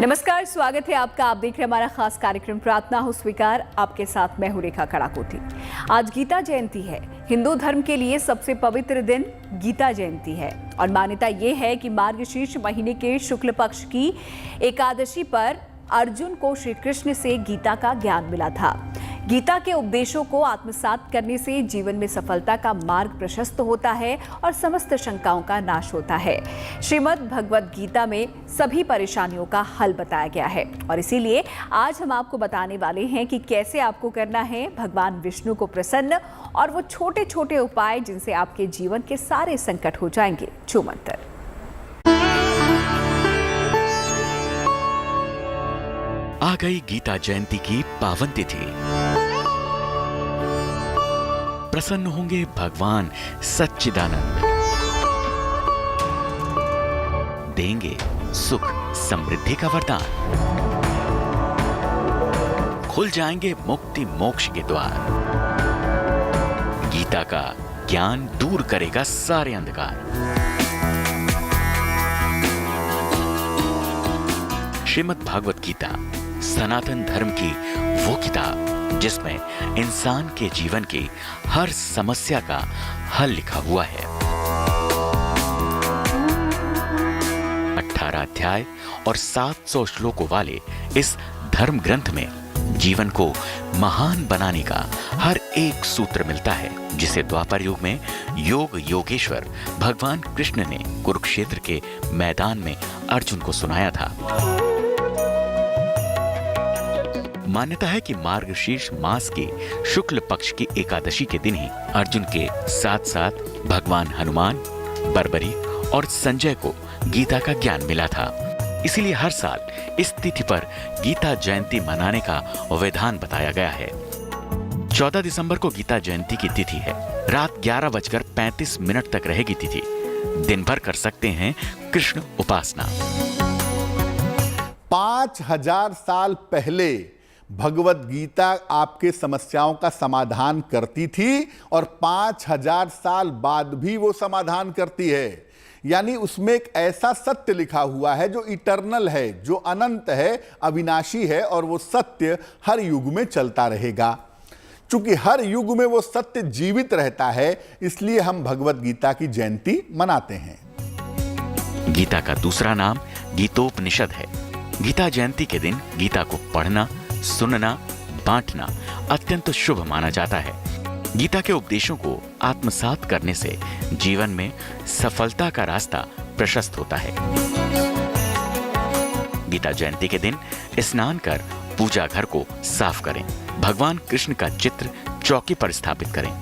नमस्कार, स्वागत है आपका। आप देख रहे हैं हमारा खास कार्यक्रम प्रार्थना हो स्वीकार। आपके साथ मैं हूं रेखा कड़ाकोटी। आज गीता जयंती है। हिंदू धर्म के लिए सबसे पवित्र दिन गीता जयंती है और मान्यता ये है कि मार्गशीर्ष महीने के शुक्ल पक्ष की एकादशी पर अर्जुन को श्री कृष्ण से गीता का ज्ञान मिला था। गीता के उपदेशों को आत्मसात करने से जीवन में सफलता का मार्ग प्रशस्त होता है और समस्त शंकाओं का नाश होता है। श्रीमद् भगवद गीता में सभी परेशानियों का हल बताया गया है और इसीलिए आज हम आपको बताने वाले हैं कि कैसे आपको करना है भगवान विष्णु को प्रसन्न और वो छोटे छोटे उपाय जिनसे आपके जीवन के सारे संकट हो जाएंगे छूमंतर। आ गई गीता जयंती की पावन तिथि। प्रसन्न होंगे भगवान सच्चिदानंद, देंगे सुख समृद्धि का वरदान, खुल जाएंगे मुक्ति मोक्ष के द्वार। गीता का ज्ञान दूर करेगा सारे अंधकार। श्रीमद् भागवत गीता सनातन धर्म की वो किताब जिसमें इंसान के जीवन की हर समस्या का हल लिखा हुआ है। 18 अध्याय और 700 श्लोकों वाले इस धर्म ग्रंथ में जीवन को महान बनाने का हर एक सूत्र मिलता है, जिसे द्वापर युग में योग योगेश्वर भगवान कृष्ण ने कुरुक्षेत्र के मैदान में अर्जुन को सुनाया था। मान्यता है कि मार्गशीर्ष मास के शुक्ल पक्ष की एकादशी के दिन ही अर्जुन के साथ साथ भगवान हनुमान, बर्बरीक और संजय को गीता का ज्ञान मिला था। इसीलिए हर साल इस तिथि पर गीता जयंती मनाने का विधान बताया गया है। 14 दिसंबर को गीता जयंती की तिथि है। रात 11:35 तक रहेगी तिथि। दिन भर कर सकते हैं कृष्ण उपासना। 5000 साल पहले भगवत गीता आपके समस्याओं का समाधान करती थी और 5000 साल बाद भी वो समाधान करती है। यानी उसमें एक ऐसा सत्य लिखा हुआ है जो इटर्नल है, जो अनंत है, अविनाशी है और वो सत्य हर युग में चलता रहेगा। चूंकि हर युग में वो सत्य जीवित रहता है, इसलिए हम भगवत गीता की जयंती मनाते हैं। गीता का दूसरा नाम गीतोपनिषद है। गीता जयंती के दिन गीता को पढ़ना, सुनना, बांटना अत्यंत शुभ माना जाता है। गीता के उपदेशों को आत्मसात करने से जीवन में सफलता का रास्ता प्रशस्त होता है। गीता जयंती के दिन स्नान कर पूजा घर को साफ करें। भगवान कृष्ण का चित्र चौकी पर स्थापित करें।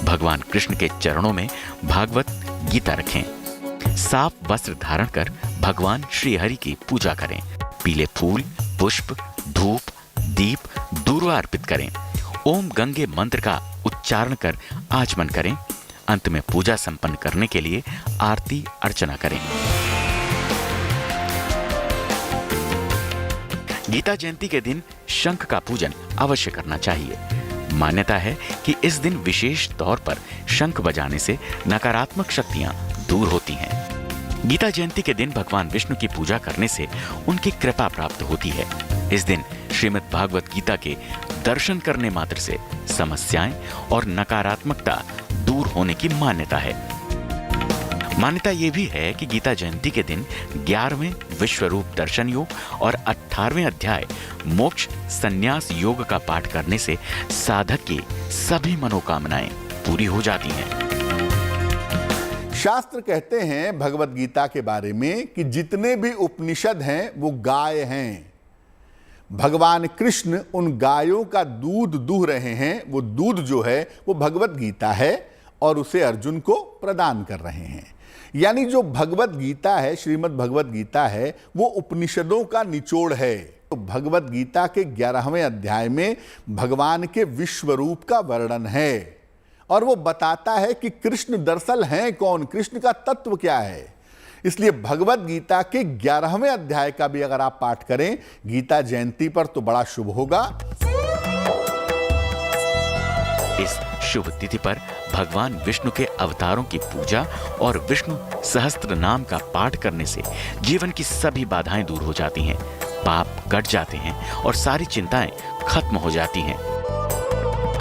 भगवान कृष्ण के चरणों में भागवत गीता रखें। साफ वस्त्र धारण कर भगवान श्री हरि की पूजा करें। पीले फूल, पुष्प, धूप, दीप, दूर्वा अर्पित करें। ओम गंगे मंत्र का उच्चारण कर आचमन करें। अंत में पूजा संपन्न करने के लिए आरती अर्चना करें। गीता जयंती के दिन शंख का पूजन अवश्य करना चाहिए। मान्यता है कि इस दिन विशेष तौर पर शंख बजाने से नकारात्मक शक्तियां दूर होती हैं। गीता जयंती के दिन भगवान विष्णु की पूजा करने से उनकी कृपा प्राप्त होती है। इस दिन श्रीमद् भागवत गीता के दर्शन करने मात्र से समस्याएं और नकारात्मकता दूर होने की मान्यता है। मान्यता यह भी है कि गीता जयंती के दिन 11वें विश्वरूप दर्शन योग और 18वें अध्याय मोक्ष संन्यास योग का पाठ करने से साधक की सभी मनोकामनाएं पूरी हो जाती हैं। शास्त्र कहते हैं भगवत गीता के बारे में कि जितने भी उपनिषद हैं वो गाय हैं। भगवान कृष्ण उन गायों का दूध दूह रहे हैं। वो दूध जो है वो भगवत गीता है और उसे अर्जुन को प्रदान कर रहे हैं। यानी जो भगवत गीता है, श्रीमद् भगवत गीता है, वो उपनिषदों का निचोड़ है। तो भगवत गीता के 11वें अध्याय में भगवान के विश्वरूप का वर्णन है और वो बताता है कि कृष्ण दरअसल हैं कौन, कृष्ण का तत्व क्या है। इसलिए भगवत गीता के 11वें अध्याय का भी अगर आप पाठ करें गीता जयंती पर तो बड़ा शुभ होगा। इस शुभ तिथि पर भगवान विष्णु के अवतारों की पूजा और विष्णु सहस्त्र नाम का पाठ करने से जीवन की सभी बाधाएं दूर हो जाती हैं। पाप कट जाते हैं और सारी चिंताएं खत्म हो जाती हैं।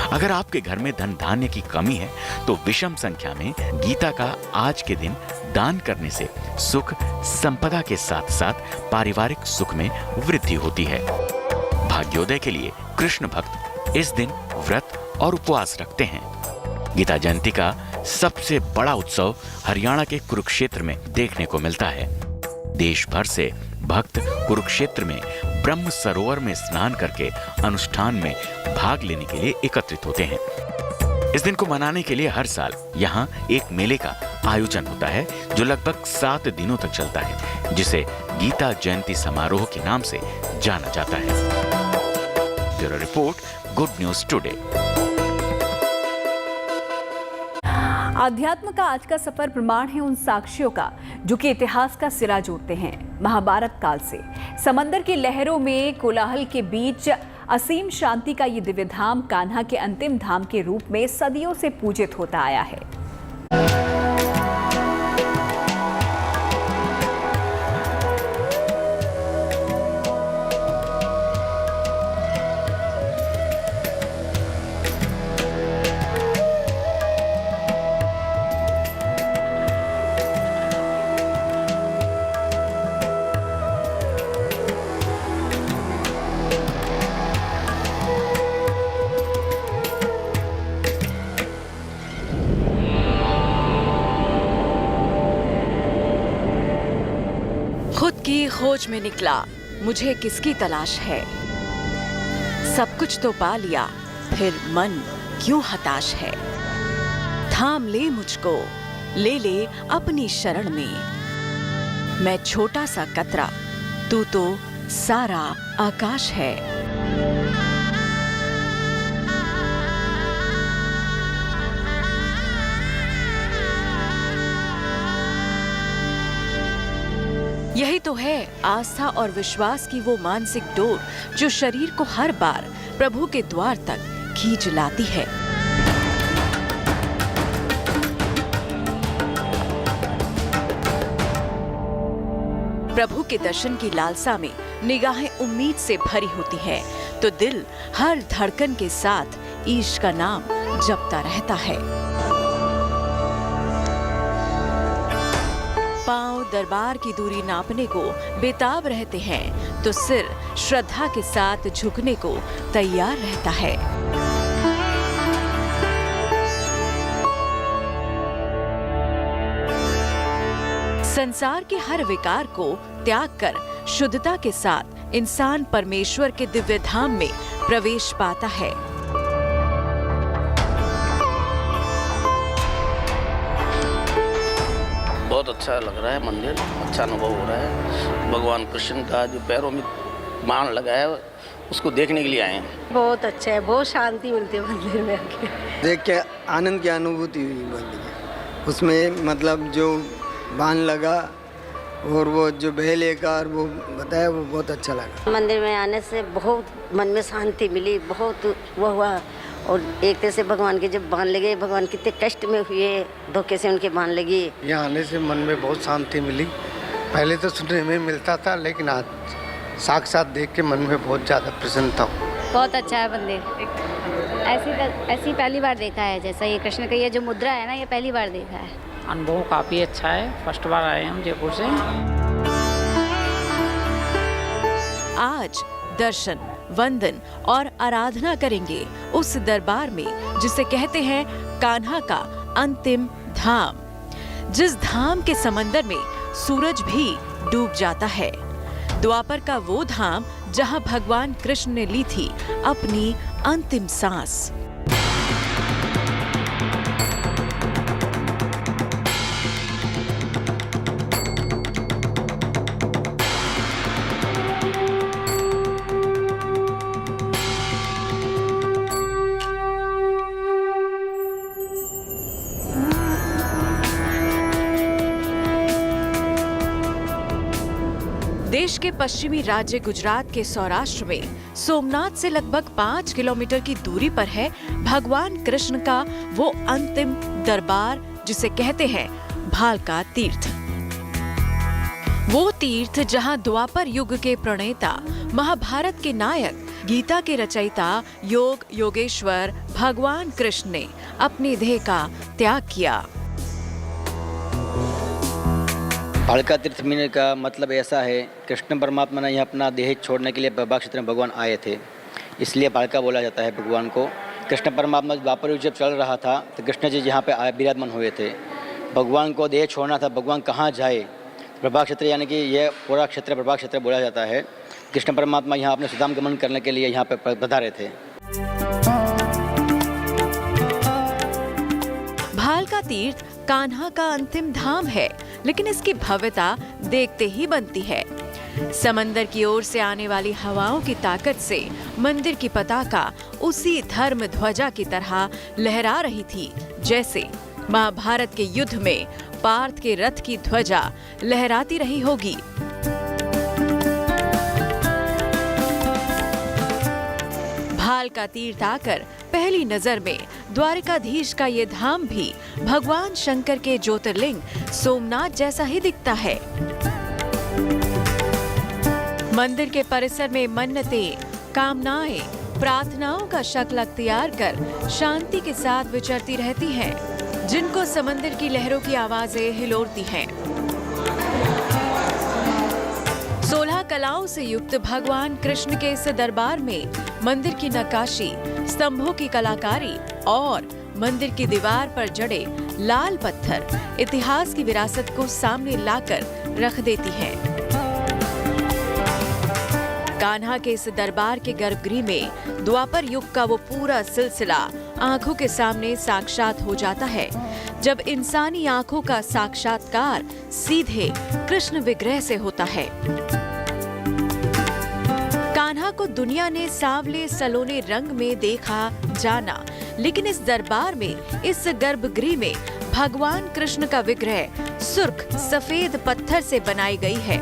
अगर आपके घर में धन धान्य की कमी है तो विषम संख्या में गीता का आज के दिन दान करने से सुख संपदा के साथ साथ पारिवारिक सुख में वृद्धि होती है। भाग्योदय के लिए कृष्ण भक्त इस दिन व्रत और उपवास रखते हैं। गीता जयंती का सबसे बड़ा उत्सव हरियाणा के कुरुक्षेत्र में देखने को मिलता है। देश भर से भक्त कुरुक्षेत्र में ब्रह्म सरोवर में स्नान करके अनुष्ठान में भाग लेने के लिए एकत्रित होते हैं। इस दिन को मनाने के लिए हर साल यहाँ एक मेले का आयोजन होता है जो लगभग 7 दिनों तक चलता है, जिसे गीता जयंती समारोह के नाम से जाना जाता है। Bureau report, good news today. आध्यात्म का आज का सफर प्रमाण है उन साक्ष्यों का जो कि इतिहास का सिरा जोड़ते हैं। महाभारत काल से समंदर की लहरों में कोलाहल के बीच असीम शांति का ये दिव्य धाम कान्हा के अंतिम धाम के रूप में सदियों से पूजित होता आया है। खुद की खोज में निकला, मुझे किसकी तलाश है। सब कुछ तो पा लिया, फिर मन क्यों हताश है। थाम ले मुझको, ले ले अपनी शरण में। मैं छोटा सा कतरा, तू तो सारा आकाश है। यही तो है आस्था और विश्वास की वो मानसिक डोर जो शरीर को हर बार प्रभु के द्वार तक खींच लाती है। प्रभु के दर्शन की लालसा में निगाहें उम्मीद से भरी होती हैं, तो दिल हर धड़कन के साथ ईश का नाम जपता रहता है। पांव दरबार की दूरी नापने को बेताब रहते हैं, तो सिर श्रद्धा के साथ झुकने को तैयार रहता है। संसार के हर विकार को त्याग कर शुद्धता के साथ इंसान परमेश्वर के दिव्य धाम में प्रवेश पाता है। बहुत अच्छा लग रहा है, मंदिर अच्छा अनुभव हो रहा है। भगवान कृष्ण का जो पैरों में बाण लगा है उसको देखने के लिए आए हैं। बहुत अच्छा है, बहुत शांति मिलती है मंदिर में आके। देख के आनंद की अनुभूति हुई मंदिर। उसमें मतलब जो बाण लगा और वो जो बेले का और वो बताया, वो बहुत अच्छा लगा। मंदिर में आने से बहुत मन में शांति मिली, बहुत वो हुआ। और एक तरह से भगवान के जब बाण लगे, भगवान कितने कष्ट में हुए, धोखे से उनके बाण लगी। यहाँ आने से मन में बहुत शांति मिली। पहले तो सुनने में मिलता था, लेकिन आज साक्षात देख के मन में बहुत ज़्यादा प्रसन्नता हुई। बहुत अच्छा है मंदिर। ऐसी पहली बार देखा है, जैसा ये कृष्ण का ये जो मुद्रा है ना, ये पहली बार देखा है। अनुभव काफ़ी अच्छा है, फर्स्ट बार आए हम जयपुर से। आज दर्शन, वंदन और आराधना करेंगे उस दरबार में जिसे कहते हैं कान्हा का अंतिम धाम, जिस धाम के समंदर में सूरज भी डूब जाता है। द्वापर का वो धाम जहां भगवान कृष्ण ने ली थी अपनी अंतिम सांस। देश के पश्चिमी राज्य गुजरात के सौराष्ट्र में सोमनाथ से लगभग 5 किलोमीटर की दूरी पर है भगवान कृष्ण का वो अंतिम दरबार जिसे कहते हैं भालका तीर्थ। वो तीर्थ जहां द्वापर युग के प्रणेता, महाभारत के नायक, गीता के रचयिता योग योगेश्वर भगवान कृष्ण ने अपनी देह का त्याग किया। भालका तीर्थ मिलने का मतलब ऐसा है, कृष्ण परमात्मा ने यहाँ अपना देह छोड़ने के लिए प्रभास क्षेत्र में भगवान आए थे, इसलिए भालका बोला जाता है भगवान को। कृष्ण परमात्मा द्वापर युग जब चल रहा था तो कृष्ण जी यहाँ पे विराजमान हुए थे। भगवान को देह छोड़ना था, भगवान कहाँ जाए, प्रभास क्षेत्र यानी कि यह पूरा क्षेत्र प्रभास क्षेत्र बोला जाता है। कृष्ण परमात्मा यहाँ अपने सुधाम गमन करने के लिए यहाँ पे पधारे थे। भालका तीर्थ कान्हा का अंतिम धाम है, लेकिन इसकी भव्यता देखते ही बनती है। समंदर की ओर से आने वाली हवाओं की ताकत से मंदिर की पताका उसी धर्म ध्वजा की तरह लहरा रही थी, जैसे महाभारत के युद्ध में पार्थ के रथ की ध्वजा लहराती रही होगी। भालका तीर्थ आकर पहली नजर में द्वारिकाधीश का ये धाम भी भगवान शंकर के ज्योतिर्लिंग सोमनाथ जैसा ही दिखता है। मंदिर के परिसर में मन्नतें, कामनाएं, प्रार्थनाओं का शक्ल अख्तियार कर शांति के साथ विचरती रहती हैं, जिनको समंदर की लहरों की आवाजें हिलोरती हैं। 16 कलाओं से युक्त भगवान कृष्ण के इस दरबार में मंदिर की नक्काशी, स्तंभों की कलाकारी और मंदिर की दीवार पर जड़े लाल पत्थर इतिहास की विरासत को सामने लाकर रख देती हैं। कान्हा के इस दरबार के गर्भगृह में द्वापर युग का वो पूरा सिलसिला आंखों के सामने साक्षात हो जाता है, जब इंसानी आंखों का साक्षात्कार सीधे कृष्ण विग्रह से होता है। कान्हा को दुनिया ने सांवले सलोने रंग में देखा जाना, लेकिन इस दरबार में, इस गर्भगृह में भगवान कृष्ण का विग्रह सुर्ख सफेद पत्थर से बनाई गई है।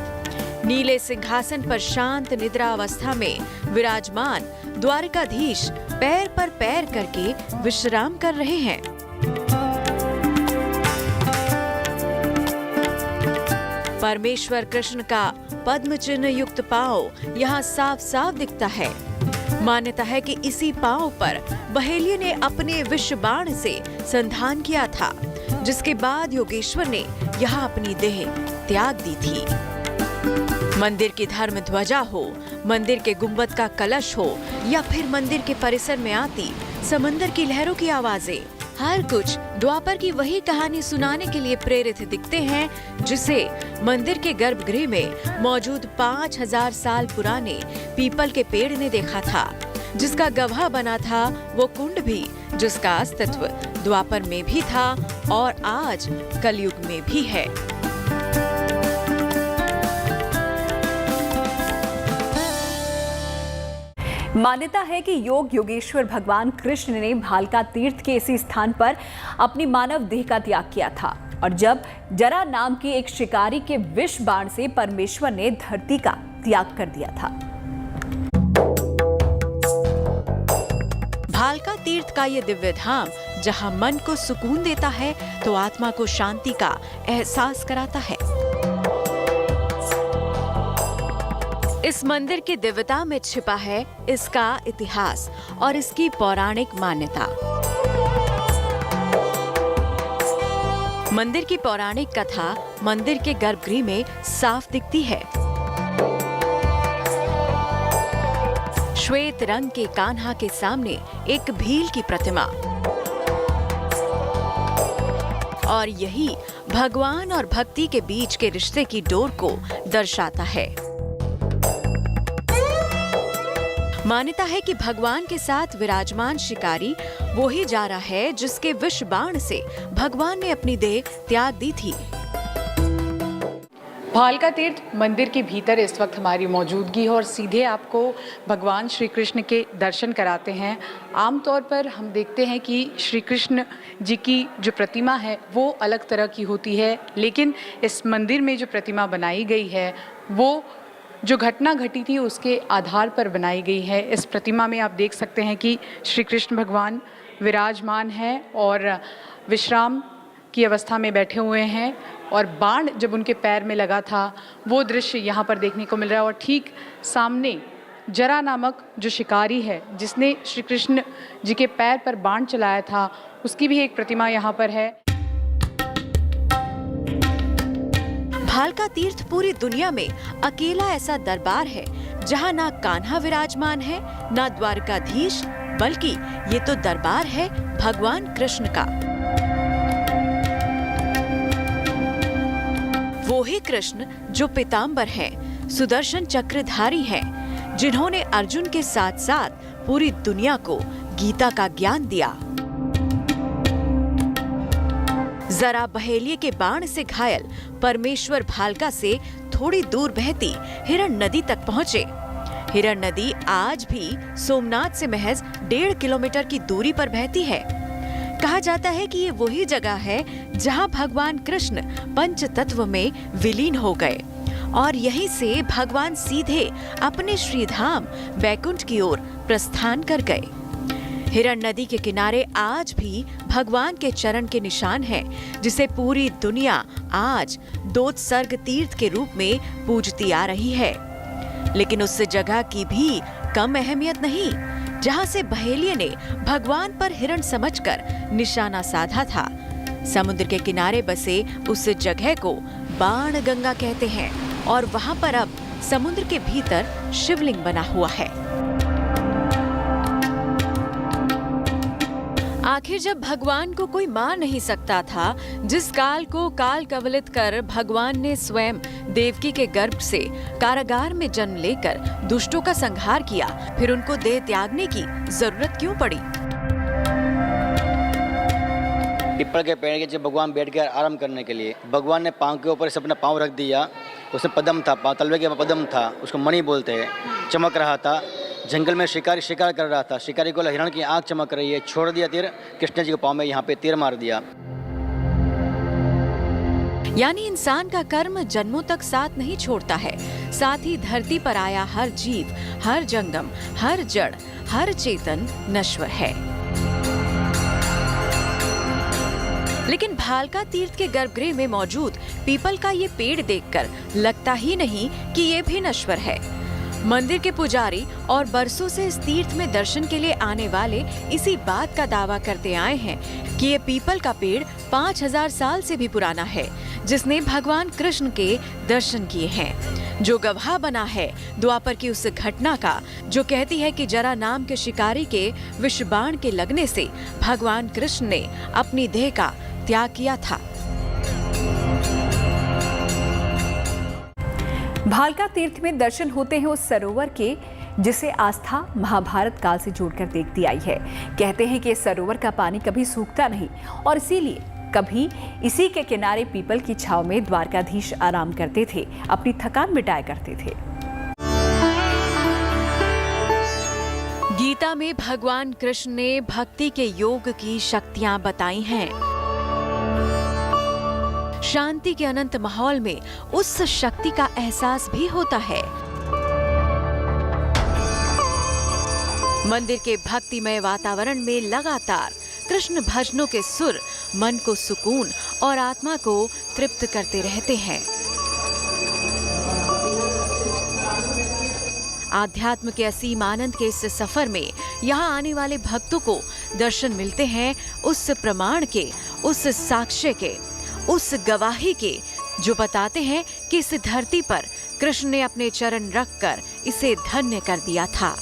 नीले सिंहासन पर शांत निद्रा अवस्था में विराजमान द्वारिकाधीश पैर पर पैर करके विश्राम कर रहे हैं। परमेश्वर कृष्ण का पद्म चिन्ह युक्त पांव यहाँ साफ साफ दिखता है। मान्यता है कि इसी पांव पर बहेलिये ने अपने विष बाण से संधान किया था, जिसके बाद योगेश्वर ने यहाँ अपनी देह त्याग दी थी। मंदिर की धर्म ध्वजा हो, मंदिर के गुंबद का कलश हो, या फिर मंदिर के परिसर में आती समंदर की लहरों की आवाजें, हर कुछ द्वापर की वही कहानी सुनाने के लिए प्रेरित दिखते हैं, जिसे मंदिर के गर्भगृह में मौजूद 5000 साल पुराने पीपल के पेड़ ने देखा था, जिसका गवाह बना था वो कुंड भी, जिसका अस्तित्व द्वापर में भी था और आज कलयुग में भी है। मान्यता है कि योग योगेश्वर भगवान कृष्ण ने भालका तीर्थ के इसी स्थान पर अपनी मानव देह का त्याग किया था, और जब जरा नाम के एक शिकारी के विष बाण से परमेश्वर ने धरती का त्याग कर दिया था। भालका तीर्थ का ये दिव्य धाम जहां मन को सुकून देता है तो आत्मा को शांति का एहसास कराता है। इस मंदिर की दिव्यता में छिपा है इसका इतिहास और इसकी पौराणिक मान्यता। मंदिर की पौराणिक कथा मंदिर के गर्भगृह में साफ दिखती है। श्वेत रंग के कान्हा के सामने एक भील की प्रतिमा, और यही भगवान और भक्ति के बीच के रिश्ते की डोर को दर्शाता है। मान्यता है कि भगवान के साथ विराजमान शिकारी वो ही जा रहा है जिसके विष बाण से भगवान ने अपनी देह त्याग दी थी। भालका तीर्थ मंदिर के भीतर इस वक्त हमारी मौजूदगी है और सीधे आपको भगवान श्री कृष्ण के दर्शन कराते हैं। आमतौर पर हम देखते हैं कि श्री कृष्ण जी की जो प्रतिमा है वो अलग तरह की होती है, लेकिन इस मंदिर में जो प्रतिमा बनाई गई है वो जो घटना घटी थी उसके आधार पर बनाई गई है। इस प्रतिमा में आप देख सकते हैं कि श्री कृष्ण भगवान विराजमान हैं और विश्राम की अवस्था में बैठे हुए हैं, और बाण जब उनके पैर में लगा था वो दृश्य यहाँ पर देखने को मिल रहा है। और ठीक सामने जरा नामक जो शिकारी है जिसने श्री कृष्ण जी के पैर पर बाण चलाया था, उसकी भी एक प्रतिमा यहाँ पर है। भालका तीर्थ पूरी दुनिया में अकेला ऐसा दरबार है जहाँ ना कान्हा विराजमान है ना द्वारकाधीश, बल्कि ये तो दरबार है भगवान कृष्ण का। वो ही कृष्ण जो पीताम्बर हैं, सुदर्शन चक्रधारी हैं, जिन्होंने अर्जुन के साथ साथ पूरी दुनिया को गीता का ज्ञान दिया। जरा बहेलिये के बाण से घायल परमेश्वर भालका से थोड़ी दूर बहती हिरण नदी तक पहुँचे। हिरण नदी आज भी सोमनाथ से महज 1.5 किलोमीटर की दूरी पर बहती है। कहा जाता है कि ये वही जगह है जहाँ भगवान कृष्ण पंच तत्व में विलीन हो गए और यहीं से भगवान सीधे अपने श्रीधाम बैकुंठ की ओर प्रस्थान कर गए। हिरण नदी के किनारे आज भी भगवान के चरण के निशान हैं, जिसे पूरी दुनिया आज दोत्सर्ग तीर्थ के रूप में पूजती आ रही है। लेकिन उस जगह की भी कम अहमियत नहीं जहां से बहेलिये ने भगवान पर हिरण समझकर निशाना साधा था। समुद्र के किनारे बसे उस जगह को बाण गंगा कहते हैं और वहां पर अब समुद्र के भीतर शिवलिंग बना हुआ है। आखिर जब भगवान को कोई मार नहीं सकता था, जिस काल को काल कवलित कर भगवान ने स्वयं देवकी के गर्भ से कारागार में जन्म लेकर दुष्टों का संहार किया, फिर उनको देह त्यागने की जरूरत क्यों पड़ी? पीपल के पेड़ के जब भगवान बैठ गए आराम करने के लिए, भगवान ने पाँव के ऊपर से अपना पाँव रख दिया। उसमें पदम था, तलवे के पदम था, उसको मणि बोलते हैं, चमक रहा था। जंगल में शिकारी शिकार कर रहा था, शिकारी को हिरण की आंख चमक रही है, छोड़ दिया तीर, कृष्ण जी के पाँव में यहाँ पे तीर मार दिया। यानी इंसान का कर्म जन्मों तक साथ नहीं छोड़ता है, साथ ही धरती पर आया हर जीव, हर जंगम, हर जड़, हर चेतन नश्वर है। लेकिन भालका तीर्थ के गर्भगृह में मौजूद पीपल का ये पेड़ देखकर लगता ही नहीं कि ये भी नश्वर है। मंदिर के पुजारी और बरसों से इस तीर्थ में दर्शन के लिए आने वाले इसी बात का दावा करते आए हैं कि ये पीपल का पेड़ 5000 साल से भी पुराना है, जिसने भगवान कृष्ण के दर्शन किए हैं, जो गवाह बना है द्वापर की उस घटना का जो कहती है कि जरा नाम के शिकारी के विषबाण के लगने से भगवान कृष्ण ने अपनी देह का त्याग किया था। भालका तीर्थ में दर्शन होते हैं उस सरोवर के जिसे आस्था महाभारत काल से जोड़कर देखती आई है। कहते हैं कि इस सरोवर का पानी कभी सूखता नहीं और इसीलिए कभी इसी के किनारे पीपल की छांव में द्वारकाधीश आराम करते थे, अपनी थकान मिटाया करते थे। गीता में भगवान कृष्ण ने भक्ति के योग की शक्तियां बताई हैं। शांति के अनंत माहौल में उस शक्ति का एहसास भी होता है। मंदिर के भक्तिमय वातावरण में लगातार कृष्ण भजनों के सुर मन को सुकून और आत्मा को तृप्त करते रहते हैं। आध्यात्म के असीम आनंद के इस सफर में यहाँ आने वाले भक्तों को दर्शन मिलते हैं उस प्रमाण के, उस साक्ष्य के, उस गवाही के जो बताते हैं कि इस धरती पर कृष्ण ने अपने चरण रखकर इसे धन्य कर दिया था।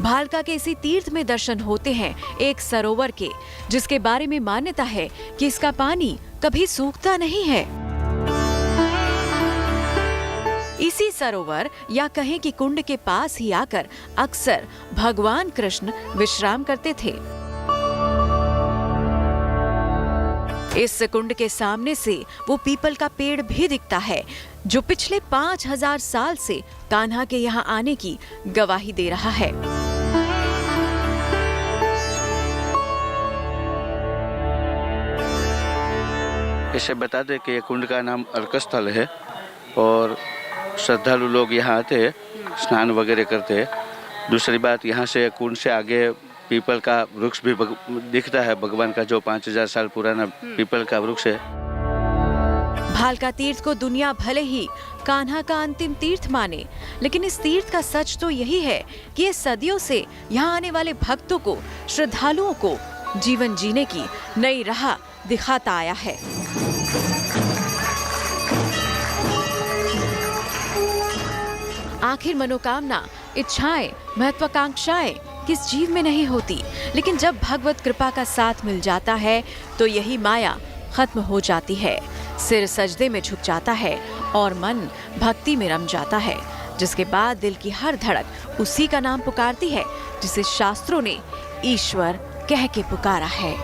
भालका के इसी तीर्थ में दर्शन होते हैं एक सरोवर के, जिसके बारे में मान्यता है कि इसका पानी कभी सूखता नहीं है। इसी सरोवर या कहें कि कुंड के पास ही आकर अक्सर भगवान कृष्ण विश्राम करते थे। इस कुंड के सामने से वो पीपल का पेड़ भी दिखता है, जो पिछले 5000 साल से कान्हा के यहाँ आने की गवाही दे रहा है। इसे बता दें कि ये कुंड का नाम अर्क स्थल है और श्रद्धालु लोग यहाँ आते हैं, स्नान वगैरह करते हैं। दूसरी बात, यहाँ से कुंड से आगे पीपल का वृक्ष भी दिखता है, भगवान का जो 5000 साल पुराना पीपल का वृक्ष है। भालका तीर्थ को दुनिया भले ही कान्हा का अंतिम तीर्थ माने, लेकिन इस तीर्थ का सच तो यही है कि ये सदियों से यहाँ आने वाले भक्तों को, श्रद्धालुओं को जीवन जीने की नई राह दिखाता आया है। आखिर मनोकामना, इच्छाएं, महत्वाकांक्षाएं किस जीव में नहीं होती, लेकिन जब भगवत कृपा का साथ मिल जाता है तो यही माया खत्म हो जाती है। सिर सजदे में झुक जाता है और मन भक्ति में रम जाता है, जिसके बाद दिल की हर धड़क उसी का नाम पुकारती है जिसे शास्त्रों ने ईश्वर कह के पुकारा है।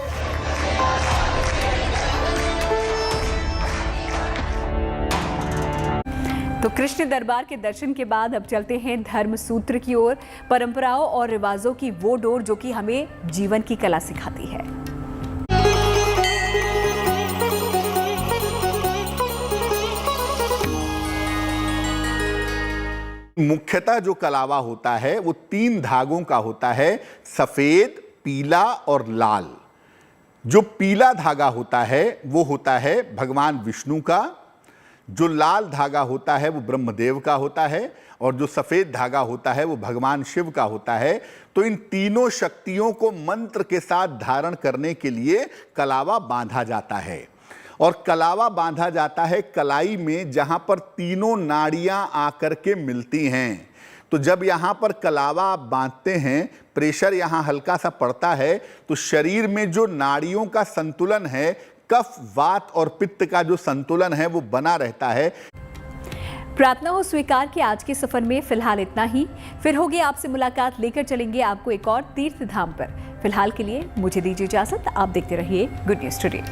तो कृष्ण दरबार के दर्शन के बाद अब चलते हैं धर्म सूत्र की ओर, परंपराओं और रिवाजों की वो डोर जो कि हमें जीवन की कला सिखाती है। मुख्यतः जो कलावा होता है वो 3 धागों का होता है, सफेद, पीला और लाल। जो पीला धागा होता है वो होता है भगवान विष्णु का, जो लाल धागा होता है वो ब्रह्मदेव का होता है, और जो सफेद धागा होता है वो भगवान शिव का होता है। तो इन तीनों शक्तियों को मंत्र के साथ धारण करने के लिए कलावा बांधा जाता है, और कलावा बांधा जाता है कलाई में, जहां पर तीनों नाड़ियां आकर के मिलती हैं। तो जब यहां पर कलावा आप बांधते हैं, प्रेशर यहां हल्का सा पड़ता है, तो शरीर में जो नाड़ियों का संतुलन है, कफ, वात और पित्त का जो संतुलन है वो बना रहता है। प्रार्थना हो स्वीकार के आज के सफर में फिलहाल इतना ही। फिर होगी आपसे मुलाकात, लेकर चलेंगे आपको एक और तीर्थ धाम पर। फिलहाल के लिए मुझे दीजिए इजाजत। आप देखते रहिए गुड न्यूज टुडे।